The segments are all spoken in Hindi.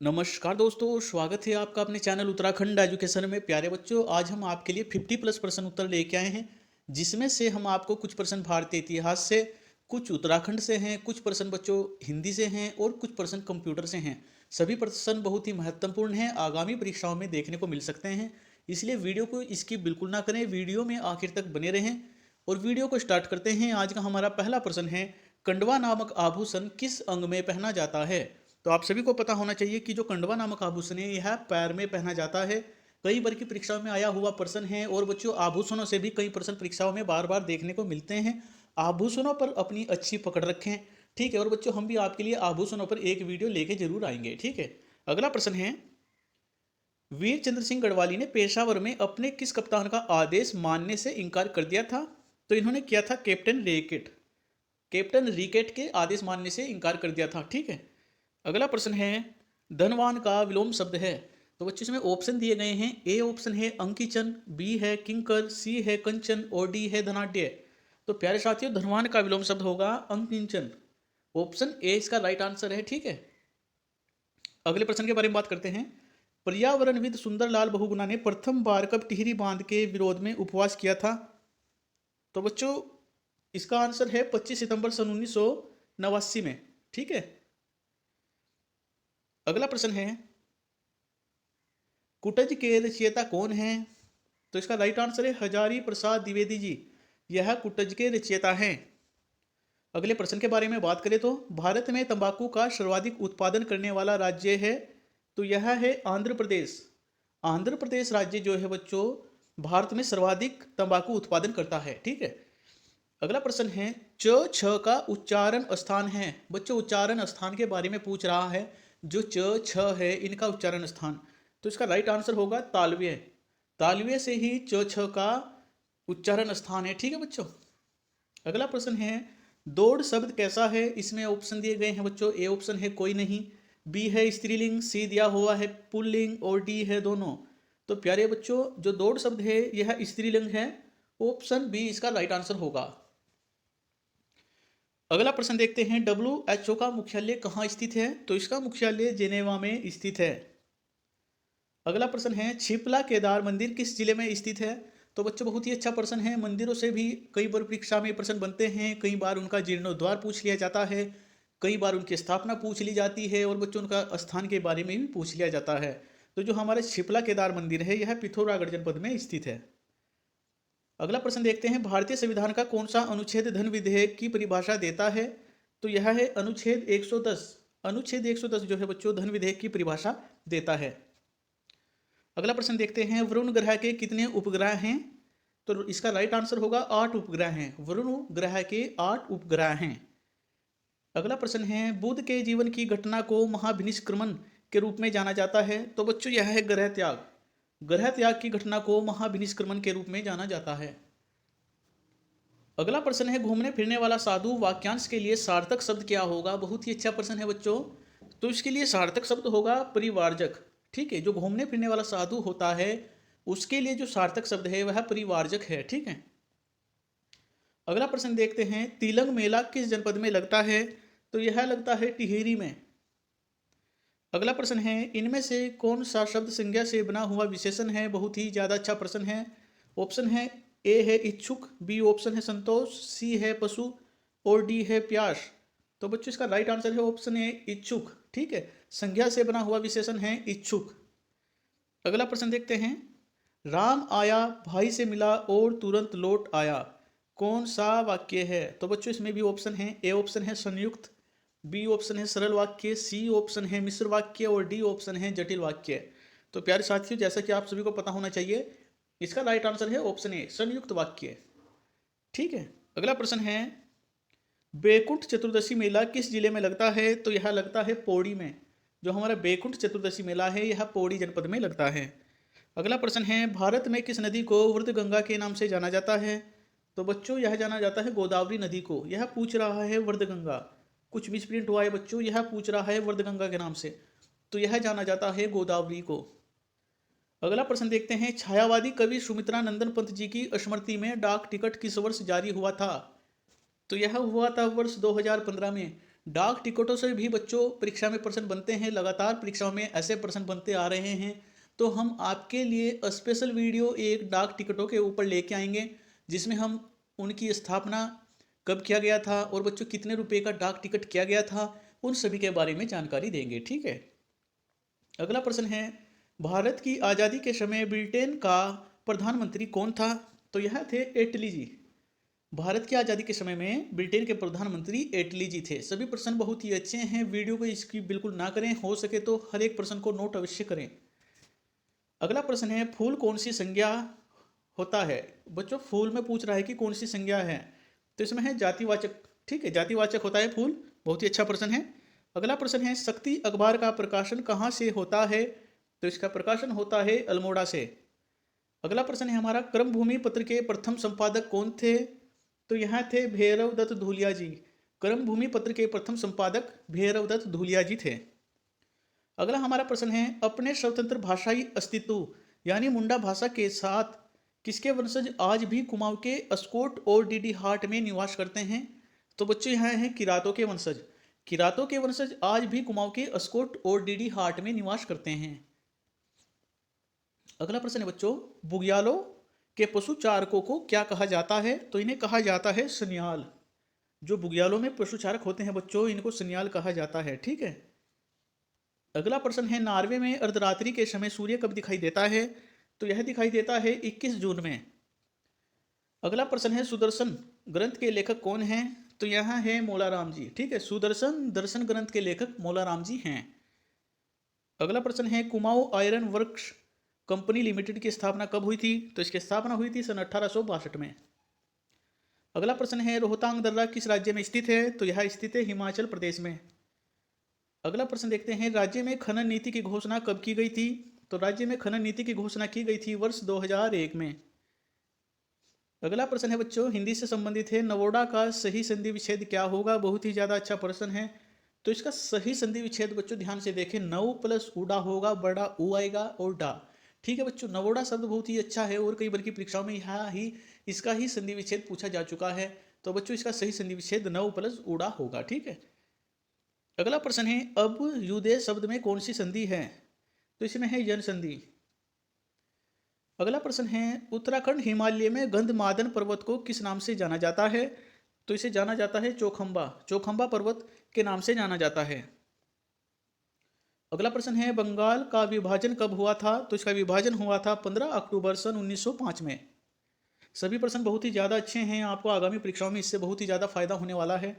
नमस्कार दोस्तों, स्वागत है आपका अपने चैनल उत्तराखंड एजुकेशन में। प्यारे बच्चों, आज हम आपके लिए 50+ प्रश्न उत्तर लेके आए हैं, जिसमें से हम आपको कुछ प्रश्न भारतीय इतिहास से, कुछ उत्तराखंड से हैं, कुछ प्रश्न बच्चों हिंदी से हैं और कुछ प्रश्न कंप्यूटर से हैं। सभी प्रश्न बहुत ही महत्वपूर्ण हैं, आगामी परीक्षाओं में देखने को मिल सकते हैं। इसलिए वीडियो को स्किप बिल्कुल ना करें, वीडियो में आखिर तक बने रहें। और वीडियो को स्टार्ट करते हैं। आज का हमारा पहला प्रश्न है, कंडवा नामक आभूषण किस अंग में पहना जाता है? तो आप सभी को पता होना चाहिए कि जो कंडवा नामक आभूषण है यह पैर में पहना जाता है। कई बार की परीक्षाओं में आया हुआ प्रश्न है। और बच्चों, आभूषणों से भी कई प्रश्न परीक्षाओं में बार बार देखने को मिलते हैं। आभूषणों पर अपनी अच्छी पकड़ रखें, ठीक है। और बच्चों, हम भी आपके लिए आभूषणों पर एक वीडियो लेके जरूर आएंगे, ठीक है। अगला प्रश्न है, वीर चंद्र सिंह गढ़वाली ने पेशावर में अपने किस कप्तान का आदेश मानने से इनकार कर दिया था? तो इन्होंने किया था कैप्टन रेकेट। कैप्टन रिकेट के आदेश मानने से इनकार कर दिया था, ठीक है। अगला प्रश्न है, धनवान का विलोम शब्द है? तो बच्चों इसमें ऑप्शन दिए गए हैं। ए ऑप्शन है अंकीचन, बी है किंकर, सी है कंचन और डी है धनाढ्य। तो प्यारे साथियों, धनवान का विलोम शब्द होगा अंकिंचन। ऑप्शन ए इसका राइट आंसर है, ठीक है। अगले प्रश्न के बारे में बात करते हैं। पर्यावरणविद सुंदरलाल बहुगुणा ने प्रथम बार कब टिहरी बांध के विरोध में उपवास किया था? तो बच्चों इसका आंसर है 25 सितंबर सन 1989 में, ठीक है। अगला प्रश्न है, कुटज के रचयिता कौन है? तो इसका राइट आंसर है हजारी प्रसाद द्विवेदी जी। यह कुटज के रचयिता हैं। अगले प्रश्न के बारे में बात करें तो भारत में तंबाकू का सर्वाधिक उत्पादन करने वाला राज्य है? तो यह है आंध्र प्रदेश। आंध्र प्रदेश राज्य जो है बच्चों भारत में सर्वाधिक तंबाकू उत्पादन करता है, ठीक है। अगला प्रश्न है, च छ का उच्चारण स्थान है? बच्चों उच्चारण स्थान के बारे में पूछ रहा है। जो च छ है इनका उच्चारण स्थान, तो इसका राइट आंसर होगा तालव्य। तालव्य से ही च छ का उच्चारण स्थान है, ठीक है बच्चों। अगला प्रश्न है, दौड़ शब्द कैसा है? इसमें ऑप्शन दिए गए हैं बच्चों। ए ऑप्शन है कोई नहीं, बी है स्त्रीलिंग, सी दिया हुआ है पुल्लिंग और डी है दोनों। तो प्यारे बच्चों, जो दौड़ शब्द है यह स्त्रीलिंग है। ऑप्शन बी इसका राइट आंसर होगा। अगला प्रश्न देखते हैं, WHO का मुख्यालय कहाँ स्थित है? तो इसका मुख्यालय जेनेवा में स्थित है। अगला प्रश्न है, छिपला केदार मंदिर किस जिले में स्थित है? तो बच्चों बहुत ही अच्छा प्रश्न है। मंदिरों से भी कई बार परीक्षा में प्रश्न बनते हैं। कई बार उनका जीर्णोद्धार पूछ लिया जाता है, कई बार उनकी स्थापना पूछ ली जाती है और बच्चों उनका स्थान के बारे में भी पूछ लिया जाता है। तो जो हमारे छिपला केदार मंदिर है यह पिथौरागढ़ जनपद में स्थित है। अगला प्रश्न देखते हैं, भारतीय संविधान का कौन सा अनुच्छेद धन विधेयक की परिभाषा देता है? तो यह है अनुच्छेद 110। अनुच्छेद 110 जो है बच्चों धन विधेयक की परिभाषा देता है। अगला प्रश्न देखते हैं, वरुण ग्रह के कितने उपग्रह हैं? तो इसका राइट आंसर होगा 8 उपग्रह हैं। वरुण ग्रह के 8 उपग्रह हैं। अगला प्रश्न है, बुध के जीवन की घटना को महाभिनिष्क्रमण के रूप में जाना जाता है? तो बच्चों यह है ग्रह त्याग। ग्रह त्याग की घटना को महाभिनिष्क्रमण के रूप में जाना जाता है। अगला प्रश्न है, घूमने फिरने वाला साधु वाक्यांश के लिए सार्थक शब्द क्या होगा? बहुत ही अच्छा प्रश्न है बच्चों। तो इसके लिए सार्थक शब्द होगा परिवारजक, ठीक है। जो घूमने फिरने वाला साधु होता है उसके लिए जो सार्थक शब्द है वह परिवारजक है, ठीक है। अगला प्रश्न देखते हैं, तिलंग मेला किस जनपद में लगता है? तो यह लगता है टिहरी में। अगला प्रश्न है, इनमें से कौन सा शब्द संज्ञा से बना हुआ विशेषण है? बहुत ही ज्यादा अच्छा प्रश्न है। ऑप्शन है ए है इच्छुक, बी ऑप्शन है संतोष, सी है पशु और डी है प्यास। तो बच्चों इसका राइट आंसर है ऑप्शन ए इच्छुक, ठीक है। संज्ञा से बना हुआ विशेषण है इच्छुक। अगला प्रश्न देखते हैं, राम आया भाई से मिला और तुरंत लौट आया, कौन सा वाक्य है? तो बच्चों इसमें भी ऑप्शन है। ए ऑप्शन है संयुक्त, बी ऑप्शन है सरल वाक्य, सी ऑप्शन है मिश्र वाक्य और डी ऑप्शन है जटिल वाक्य। तो प्यारे साथियों, जैसा कि आप सभी को पता होना चाहिए, इसका राइट आंसर है ऑप्शन ए संयुक्त वाक्य, ठीक है। अगला प्रश्न है, बैकुंठ चतुर्दशी मेला किस जिले में लगता है? तो यह लगता है पौड़ी में। जो हमारा बैकुंठ चतुर्दशी मेला है यह पौड़ी जनपद में लगता है। अगला प्रश्न है, भारत में किस नदी को वर्धगंगा के नाम से जाना जाता है? तो बच्चों यह जाना जाता है गोदावरी नदी को। यह पूछ रहा है वर्धगंगा, कुछ मिसप्रिंट हुआ है बच्चों, यह पूछ रहा है वर्धगंगा के नाम से, तो यह जाना जाता है गोदावरी को। अगला प्रश्न देखते हैं, छायावादी कवि सुमित्रा नंदन पंत जी की स्मृति में डाक टिकट किस वर्ष जारी हुआ था? तो यह हुआ था वर्ष 2015 में। डाक टिकटों से भी बच्चों परीक्षा में प्रश्न बनते हैं, लगातार परीक्षाओं में ऐसे प्रश्न बनते आ रहे हैं। तो हम आपके लिए स्पेशल वीडियो एक डाक टिकटों के ऊपर लेके आएंगे, जिसमें हम उनकी स्थापना कब किया गया था और बच्चों कितने रुपए का डाक टिकट किया गया था, उन सभी के बारे में जानकारी देंगे। ठीक है। अगला प्रश्न है, भारत की आज़ादी के समय ब्रिटेन का प्रधानमंत्री कौन था? तो यह थे एटली जी। भारत की आज़ादी के समय में ब्रिटेन के प्रधानमंत्री एटली जी थे। सभी प्रश्न बहुत ही अच्छे हैं, वीडियो को इसकी बिल्कुल ना करें, हो सके तो हर एक प्रश्न को नोट अवश्य करें। अगला प्रश्न है, फूल कौन सी संज्ञा होता है? बच्चों फूल में पूछ रहा है कि कौन सी संज्ञा है, तो इसमें है जातिवाचक। ठीक है, जातिवाचक होता है फूल। बहुत ही अच्छा प्रश्न है। अगला प्रश्न है, शक्ति अखबार का प्रकाशन कहाँ से होता है? तो इसका प्रकाशन होता है अल्मोड़ा से। अगला प्रश्न है हमारा, कर्मभूमि पत्र के प्रथम संपादक कौन थे? तो यहाँ थे भैरव दत्त धूलिया जी। कर्मभूमि पत्र के प्रथम संपादक भैरव दत्त धूलिया जी थे। अगला हमारा प्रश्न है, अपने स्वतंत्र भाषाई अस्तित्व यानी मुंडा भाषा के साथ किसके वंशज आज भी कुमाऊं के अस्कोट और डीडी हाट में निवास करते हैं? तो बच्चों यहाँ हैं किरातों के वंशज। किरातों के वंशज आज भी कुमाऊं के अस्कोट और डीडी हाट में निवास करते हैं। अगला प्रश्न है बच्चों, बुग्यालों के पशु चारकों को क्या कहा जाता है? तो इन्हें कहा जाता है सन्याल। जो बुग्यालों में पशु चारक होते हैं बच्चों, इनको सन्याल कहा जाता है। ठीक है। अगला प्रश्न है, नॉर्वे में अर्धरात्रि के समय सूर्य कब दिखाई देता है? तो यह दिखाई देता है 21 जून में। अगला प्रश्न है, सुदर्शन ग्रंथ के लेखक कौन हैं? तो यहाँ है मोलाराम जी। ठीक है, सुदर्शन दर्शन ग्रंथ के लेखक मोलाराम जी हैं। अगला प्रश्न है, Kumaon iron works company limited की स्थापना कब हुई थी? तो इसकी स्थापना हुई थी सन 1862 में। अगला प्रश्न है, रोहतांग दर्रा किस राज्य में स्थित है? तो यह स्थित है हिमाचल प्रदेश में। अगला प्रश्न देखते हैं, राज्य में खनन नीति की घोषणा कब की गई थी? तो राज्य में खनन नीति की घोषणा की गई थी वर्ष 2001 में। अगला प्रश्न है बच्चों, हिंदी से संबंधित है, नवोड़ा का सही संधि विच्छेद क्या होगा? बहुत ही ज्यादा अच्छा प्रश्न है। तो इसका सही संधि विच्छेद बच्चों ध्यान से देखें, नव प्लस उड़ा होगा, बड़ा ऊ आएगा और डा। ठीक है बच्चों, नवोड़ा शब्द बहुत ही अच्छा है और कई बार की परीक्षाओं में यहाँ ही इसका ही संधि विच्छेद पूछा जा चुका है। तो बच्चों इसका सही संधि विच्छेद नव प्लस उड़ा होगा। ठीक है। अगला प्रश्न है, अब युदे शब्द में कौन सी संधि है? तो इसमें है यन संधि। अगला प्रश्न है, उत्तराखंड हिमालय में गंधमादन पर्वत को किस नाम से जाना जाता है? तो इसे जाना जाता है चौखंबा। चौखंबा पर्वत के नाम से जाना जाता है। अगला प्रश्न है, बंगाल का विभाजन कब हुआ था? तो इसका विभाजन हुआ था 15 अक्टूबर सन 1905 में। सभी प्रश्न बहुत ही ज्यादा अच्छे हैं, आपको आगामी परीक्षाओं में इससे बहुत ही ज्यादा फायदा होने वाला है।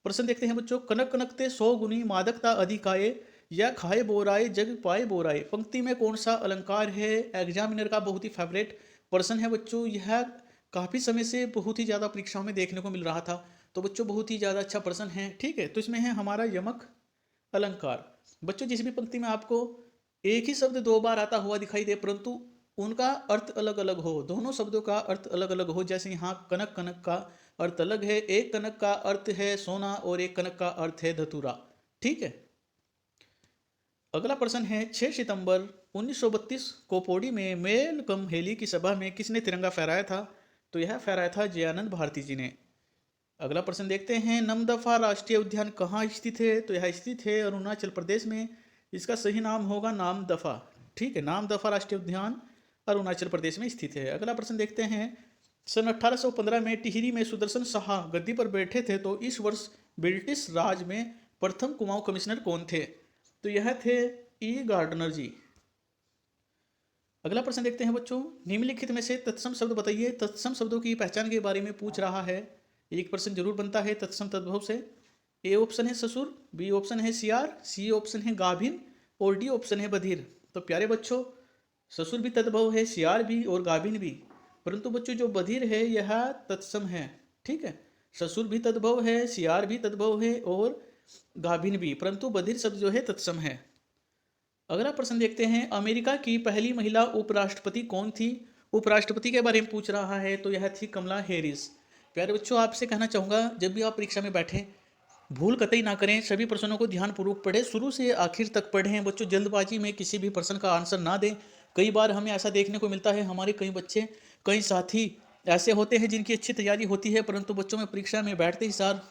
प्रश्न देखते हैं बच्चों, कनक कनकते 100 गुनी मादकता अधिकाए या खाए बोराए जग पाए बोराए, पंक्ति में कौन सा अलंकार है? एग्जामिनर का बहुत ही फेवरेट प्रश्न है बच्चों। यह काफी समय से बहुत ही ज्यादा परीक्षाओं में देखने को मिल रहा था, तो बच्चों बहुत ही ज्यादा अच्छा प्रश्न है। ठीक है, तो इसमें है हमारा यमक अलंकार। बच्चों जिस भी पंक्ति में आपको एक ही शब्द 2 बार आता हुआ दिखाई दे परंतु उनका अर्थ अलग अलग हो, दोनों शब्दों का अर्थ अलग अलग हो, जैसे यहाँ कनक कनक का अर्थ अलग है, एक कनक का अर्थ है सोना और एक कनक का अर्थ है धतूरा। ठीक है। अगला प्रश्न है, 6 सितंबर 1932 को पौड़ी में मेल कम हेली की सभा में किसने तिरंगा फहराया था? तो यह फहराया था जयानंद भारती जी ने। अगला प्रश्न देखते हैं, नमदफा राष्ट्रीय उद्यान कहाँ स्थित है? तो यह स्थित है अरुणाचल प्रदेश में। इसका सही नाम होगा नामदफा। ठीक है, नामदफा राष्ट्रीय उद्यान अरुणाचल प्रदेश में स्थित है। अगला प्रश्न देखते हैं, सन 1815 में टिहरी में सुदर्शन शाह गद्दी पर बैठे थे, तो इस वर्ष ब्रिटिश राज में प्रथम कुमाऊं कमिश्नर कौन थे? तो यह थे ई गार्डनर जी। अगला प्रश्न देखते हैं बच्चों, निम्नलिखित में से तत्सम शब्द बताइए। तत्सम शब्दों की पहचान के बारे में पूछ रहा है, एक प्रश्न जरूर बनता है तत्सम तद्भव से। ए ऑप्शन है ससुर, बी ऑप्शन है सियार, सी ऑप्शन है गाभिन और डी ऑप्शन है बधिर। तो प्यारे बच्चों, ससुर भी तद्भव है, सियार भी और गाभिन भी, परंतु बच्चों जो बधिर है यह तत्सम है। ठीक है, ससुर भी तद्भव है, सियार भी तद्भव है और गाभिन भी, परंतु बधिर शब्द जो है तत्सम है। अगला प्रश्न देखते हैं, अमेरिका की पहली महिला उपराष्ट्रपति कौन थी? उपराष्ट्रपति के बारे में पूछ रहा है, तो यह थी कमला हैरिस। प्यारे बच्चों, आपसे कहना चाहूँगा जब भी आप परीक्षा में बैठें भूल कतई ना करें, सभी प्रश्नों को ध्यानपूर्वक पढ़ें, शुरू से आखिर तक पढ़ें। बच्चों जल्दबाजी में किसी भी प्रश्न का आंसर ना दें। कई बार हमें ऐसा देखने को मिलता है, हमारे कई बच्चे कई साथी ऐसे होते हैं जिनकी अच्छी तैयारी होती है परंतु बच्चों में परीक्षा में बैठते ही सार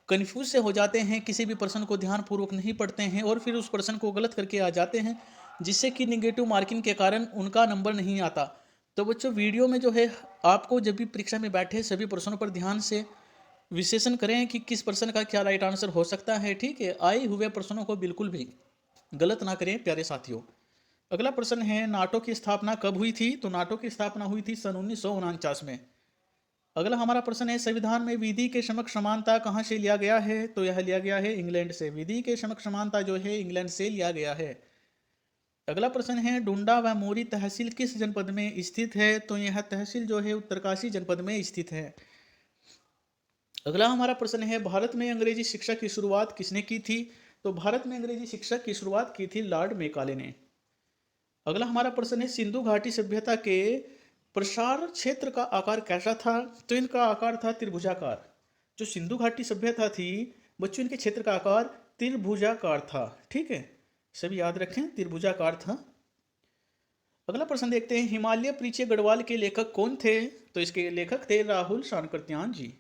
कन्फ्यूज से हो जाते हैं, किसी भी प्रश्न को ध्यानपूर्वक नहीं पढ़ते हैं और फिर उस प्रश्न को गलत करके आ जाते हैं, जिससे कि निगेटिव मार्किंग के कारण उनका नंबर नहीं आता। तो बच्चों वीडियो में जो है आपको जब भी परीक्षा में बैठे सभी प्रश्नों पर ध्यान से विश्लेषण करें कि किस प्रश्न का क्या राइट आंसर हो सकता है। ठीक है, आए हुए प्रश्नों को बिल्कुल भी गलत ना करें प्यारे साथियों। अगला प्रश्न है, नाटो की स्थापना कब हुई थी? तो नाटो की स्थापना हुई थी सन 1949 में। अगला हमारा प्रश्न है, संविधान में विधि के समक्ष समानता कहाँ से लिया गया है? तो यह लिया गया है इंग्लैंड से। विधि के समक्ष समानता जो है इंग्लैंड से लिया गया है। अगला प्रश्न है, डुंडा व मोरी तहसील किस जनपद में स्थित है? तो यह तहसील जो है उत्तरकाशी जनपद में स्थित है। अगला हमारा प्रश्न है, भारत में अंग्रेजी शिक्षा की शुरुआत किसने की थी? तो भारत में अंग्रेजी शिक्षा की शुरुआत की थी लॉर्ड मेकाले ने। अगला हमारा प्रश्न है, सिंधु घाटी सभ्यता के प्रसार क्षेत्र का आकार कैसा था? तो इनका आकार था त्रिभुजाकार। जो सिंधु घाटी सभ्यता थी बच्चों, इनके क्षेत्र का आकार त्रिभुजाकार था। ठीक है, सभी याद रखें, त्रिभुजाकार था। अगला प्रश्न देखते हैं, हिमालय परिचय गढ़वाल के लेखक कौन थे? तो इसके लेखक थे राहुल शांकरत्यान जी।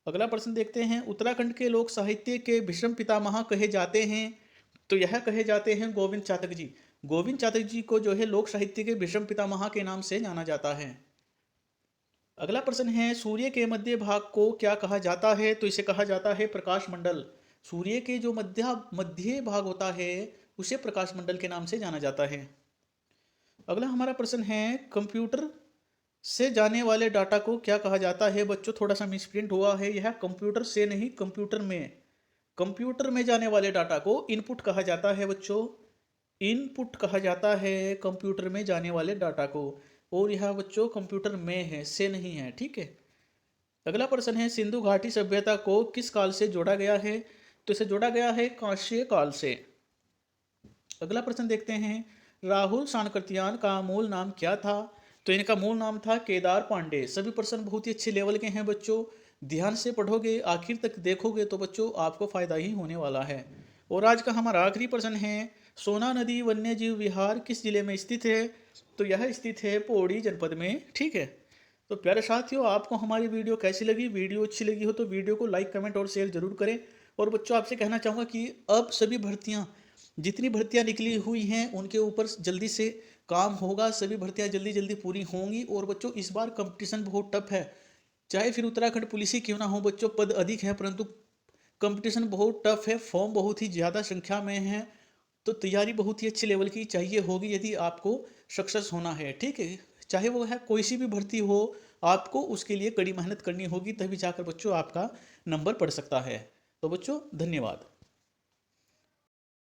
अगला प्रश्न देखते हैं, उत्तराखंड के लोक साहित्य के भीष्म पितामह कहे जाते हैं? तो यह कहे जाते हैं गोविंद चातक जी। गोविंद चातक जी को जो है लोक साहित्य के भीष्म पितामह के नाम से जाना जाता है। अगला प्रश्न है, सूर्य के मध्य भाग को क्या कहा जाता है? तो इसे कहा जाता है प्रकाश मंडल। सूर्य के जो मध्य भाग होता है उसे प्रकाश मंडल के नाम से जाना जाता है। अगला हमारा प्रश्न है, कंप्यूटर से जाने वाले डाटा को क्या कहा जाता है? बच्चों थोड़ा सा मिसप्रिंट हुआ है, यह कंप्यूटर से नहीं कंप्यूटर में जाने वाले डाटा को इनपुट कहा जाता है। बच्चों इनपुट कहा जाता है कंप्यूटर में जाने वाले डाटा को, और यह बच्चों कंप्यूटर में है, से नहीं है। ठीक है। अगला प्रश्न है, सिंधु घाटी सभ्यता को किस काल से जोड़ा गया है? तो इसे जोड़ा गया है कांस्य काल से। अगला प्रश्न देखते हैं, राहुल शांकरत्यान का मूल नाम क्या था? तो इनका मूल नाम था केदार पांडे। सभी प्रश्न बहुत ही अच्छे लेवल के हैं बच्चों, ध्यान से पढ़ोगे आखिर तक देखोगे तो बच्चों आपको फायदा ही होने वाला है। और आज का हमारा आखिरी प्रश्न है, सोना नदी वन्य जीव विहार किस जिले में स्थित है? तो यह स्थित है पौड़ी जनपद में। ठीक है। तो प्यारे साथियों, आपको हमारी वीडियो कैसी लगी? वीडियो अच्छी लगी हो तो वीडियो को लाइक कमेंट और शेयर जरूर करें। और बच्चों आपसे कहना चाहूँगा कि अब सभी भर्तियाँ, जितनी भर्तियाँ निकली हुई हैं उनके ऊपर जल्दी से काम होगा, सभी भर्तियाँ जल्दी जल्दी पूरी होंगी। और बच्चों इस बार कंपटीशन बहुत टफ है, चाहे फिर उत्तराखंड पुलिस ही क्यों ना हो बच्चों, पद अधिक है परंतु कंपटीशन बहुत टफ है, फॉर्म बहुत ही ज़्यादा संख्या में है। तो तैयारी बहुत ही अच्छे लेवल की चाहिए होगी यदि आपको सक्सेस होना है। ठीक है, चाहे वो है कोई सी भी भर्ती हो, आपको उसके लिए कड़ी मेहनत करनी होगी, तभी जाकर बच्चों आपका नंबर पड़ सकता है। तो बच्चों धन्यवाद।